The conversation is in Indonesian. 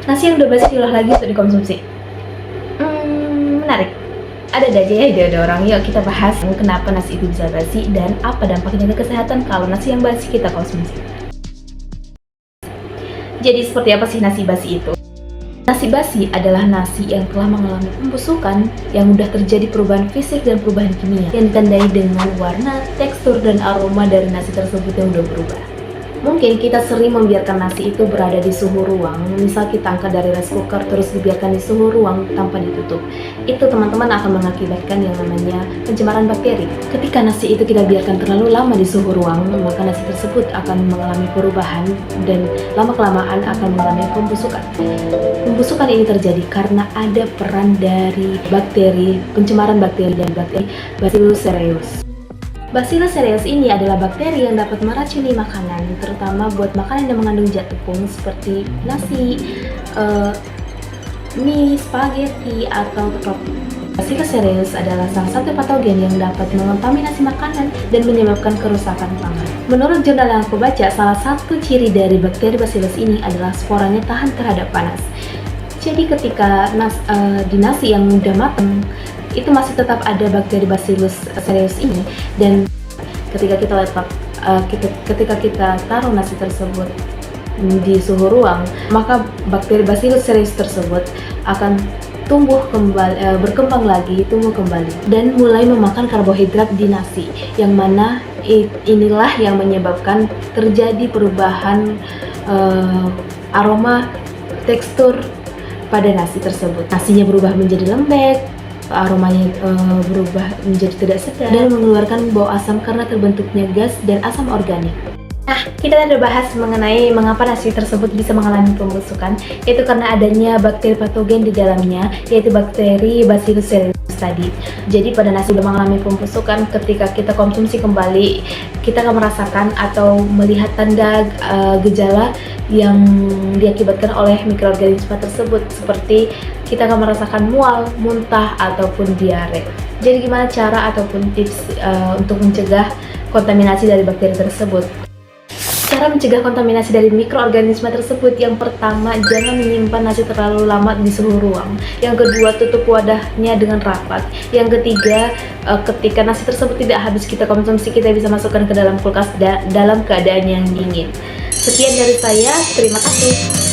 Nasi yang udah basi diolah lagi untuk dikonsumsi. Menarik. Ada aja ya ide orang. Yuk kita bahas kenapa nasi itu bisa basi dan apa dampaknya ke kesehatan kalau nasi yang basi kita konsumsi. Jadi seperti apa sih nasi basi itu? Nasi basi adalah nasi yang telah mengalami pembusukan yang mudah terjadi perubahan fisik dan perubahan kimia yang ditandai dengan warna, tekstur, dan aroma dari nasi tersebut yang mudah berubah. Mungkin kita sering membiarkan nasi itu berada di suhu ruang, misal kita angkat dari rice cooker terus dibiarkan di suhu ruang tanpa ditutup. Itu teman-teman akan mengakibatkan yang namanya pencemaran bakteri. Ketika nasi itu kita biarkan terlalu lama di suhu ruang, maka nasi tersebut akan mengalami perubahan dan lama-kelamaan akan mengalami pembusukan. Pembusukan ini terjadi karena ada peran dari bakteri, pencemaran bakteri dan bakteri Bacillus cereus. Bacillus cereus ini adalah bakteri yang dapat meracuni makanan, terutama buat makanan yang mengandung zat tepung seperti nasi, mie, spaghetti, atau roti. Bacillus cereus adalah salah satu patogen yang dapat mengontaminasi makanan dan menyebabkan kerusakan pangan. Menurut jurnal yang aku baca, salah satu ciri dari bakteri Bacillus ini adalah sporanya tahan terhadap panas. Jadi ketika di nasi yang udah matang, itu masih tetap ada bakteri Bacillus cereus ini, dan ketika kita taruh nasi tersebut di suhu ruang, maka bakteri Bacillus cereus tersebut akan berkembang lagi dan mulai memakan karbohidrat di nasi, yang mana inilah yang menyebabkan terjadi perubahan aroma, tekstur pada nasi tersebut. Nasinya berubah menjadi lembek, aromanya berubah menjadi tidak sedap dan mengeluarkan bau asam karena terbentuknya gas dan asam organik. Nah, kita sudah bahas mengenai mengapa nasi tersebut bisa mengalami pembusukan, yaitu karena adanya bakteri patogen di dalamnya, yaitu bakteri Bacillus cereus tadi. Jadi pada nasi sudah mengalami pembusukan, ketika kita konsumsi kembali, kita akan merasakan atau melihat tanda gejala yang diakibatkan oleh mikroorganisme tersebut, seperti kita akan merasakan mual, muntah, ataupun diare. Jadi gimana cara ataupun tips untuk mencegah kontaminasi dari bakteri tersebut? Cara mencegah kontaminasi dari mikroorganisme tersebut, yang pertama, jangan menyimpan nasi terlalu lama di suhu ruang. Yang kedua, tutup wadahnya dengan rapat. Yang ketiga, ketika nasi tersebut tidak habis kita konsumsi, kita bisa masukkan ke dalam kulkas dalam keadaan yang dingin. Sekian dari saya, terima kasih.